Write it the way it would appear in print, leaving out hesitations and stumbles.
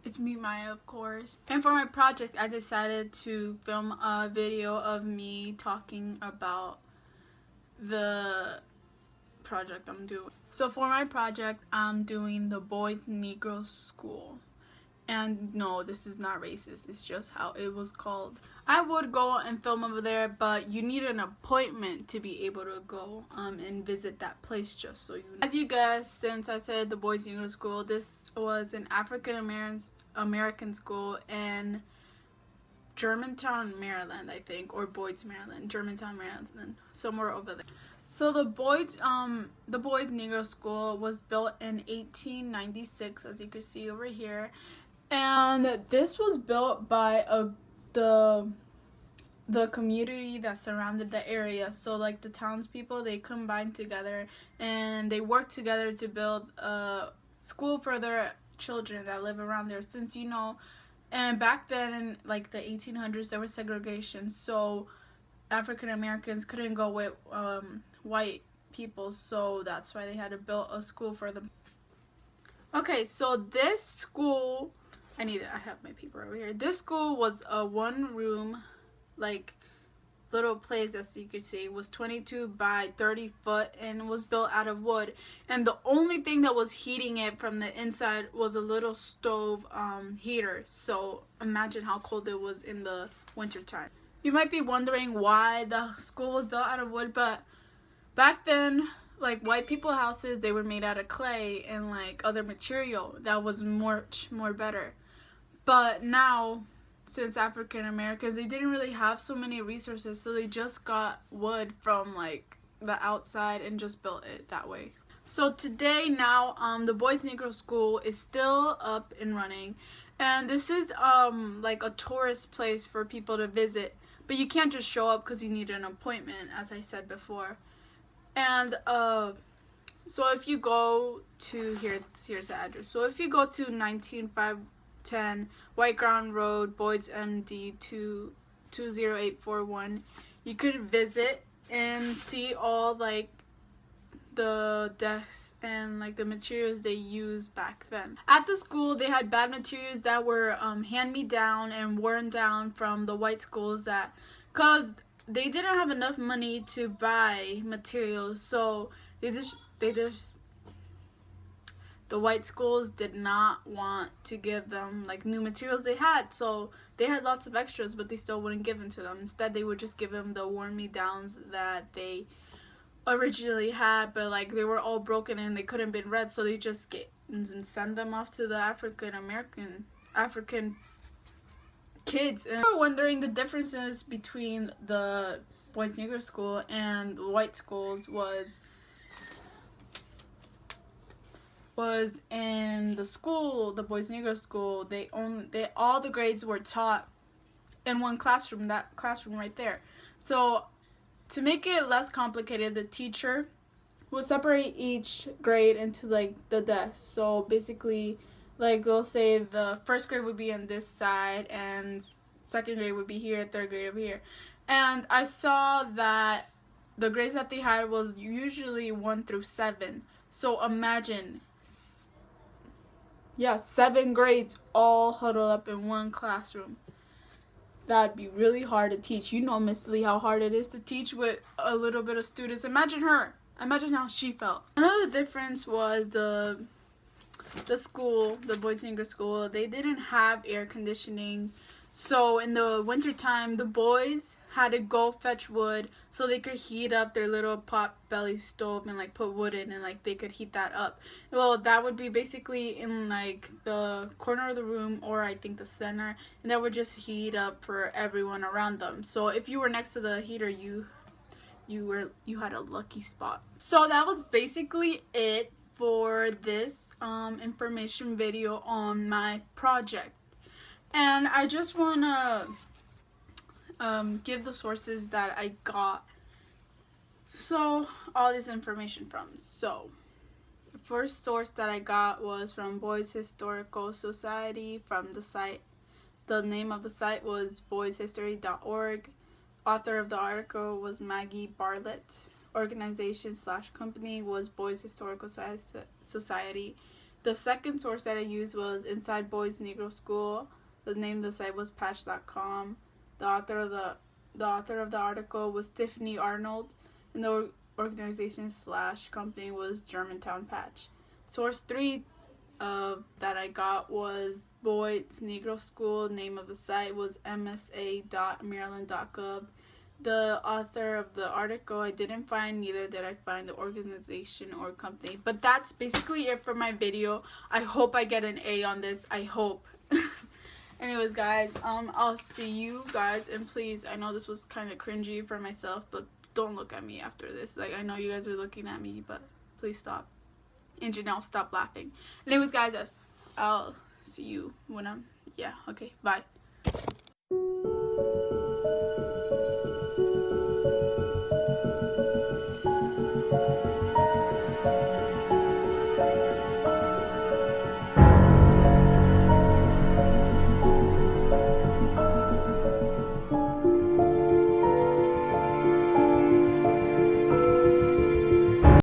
It's me, Maya, of course. And for my project, I decided to film a video of me talking about the project I'm doing. So for my project, I'm doing the Boys Negro School. And no, this is not racist. It's just how it was called. I would go and film over there, but you need an appointment to be able to go and visit that place, just so you know. As you guessed, since I said the Boys Negro School, this was an African American school in Germantown, Maryland, I think, or Boyd's, Maryland. Germantown, Maryland, somewhere over there. So the Boys Negro School was built in 1896, as you can see over here. And this was built by the community that surrounded the area. So like the townspeople, they combined together and they worked together to build a school for their children that live around there. Since you know, and back then in like the 1800s, there was segregation. So African Americans couldn't go with white people. So that's why they had to build a school for them. Okay, so this school, I have my paper over here. This school was a one room, like, little place, as you could see. It was 22 by 30 foot and was built out of wood. And the only thing that was heating it from the inside was a little stove heater. So imagine how cold it was in the winter time. You might be wondering why the school was built out of wood, but back then, like, white people houses, they were made out of clay and like other material that was much more better. But now, since African Americans, they didn't really have so many resources, so they just got wood from like the outside and just built it that way. So today now, the Boys Negro School is still up and running, and this is like a tourist place for people to visit, but you can't just show up because you need an appointment, as I said before. And so if you go to here's the address. So if you go to 19510 White Ground Road, Boyd's, MD 20841, you could visit and see all like the desks and like the materials they used back then. At the school, they had bad materials that were hand-me-down and worn down from the white schools, that cause they didn't have enough money to buy materials, so the white schools did not want to give them like new materials they had, so they had lots of extras, but they still wouldn't give them to them. Instead, they would just give them the worn-me-downs that they originally had, but like they were all broken and they couldn't be read, so they just get and send them off to the African kids. And we're wondering the differences between the Boys Negro School and the white schools was in the school, the Boys Negro School, all the grades were taught in one classroom, that classroom right there. So to make it less complicated, the teacher will separate each grade into like the desks. So basically, like we'll say the first grade would be on this side and second grade would be here, third grade over here. And I saw that the grades that they had was usually 1 through 7. So imagine, 7 grades all huddled up in one classroom. That'd be really hard to teach. You know, Miss Lee, how hard it is to teach with a little bit of students. Imagine her. Imagine how she felt. Another difference was the school, the Boys Negro School, they didn't have air conditioning. So in the winter time, the boys had to go fetch wood so they could heat up their little pot belly stove and like put wood in, and like they could heat that up. Well, that would be basically in like the corner of the room, or I think the center, and that would just heat up for everyone around them. So if you were next to the heater, you had a lucky spot. So that was basically it for this information video on my project. And I just want to give the sources that I got all this information from. So the first source that I got was from Boys Historical Society. From the site, the name of the site was boyshistory.org. Author of the article was Maggie Bartlett. Organization / company was Boys Historical Society. The second source that I used was Inside Boys Negro School. The name of the site was Patch.com. The author of the article was Tiffany Arnold, and the organization / company was Germantown Patch. Source 3 that I got was Boys Negro School. Name of the site was msa.maryland.gov. The author of the article I didn't find, neither did I find the organization or company. But that's basically it for my video. I hope I get an A on this. I hope. Anyways, guys, I'll see you guys, and please, I know this was kind of cringy for myself, but don't look at me after this. Like, I know you guys are looking at me, but please stop. And Janelle, stop laughing. Anyways, guys, I'll see you when yeah, okay, bye.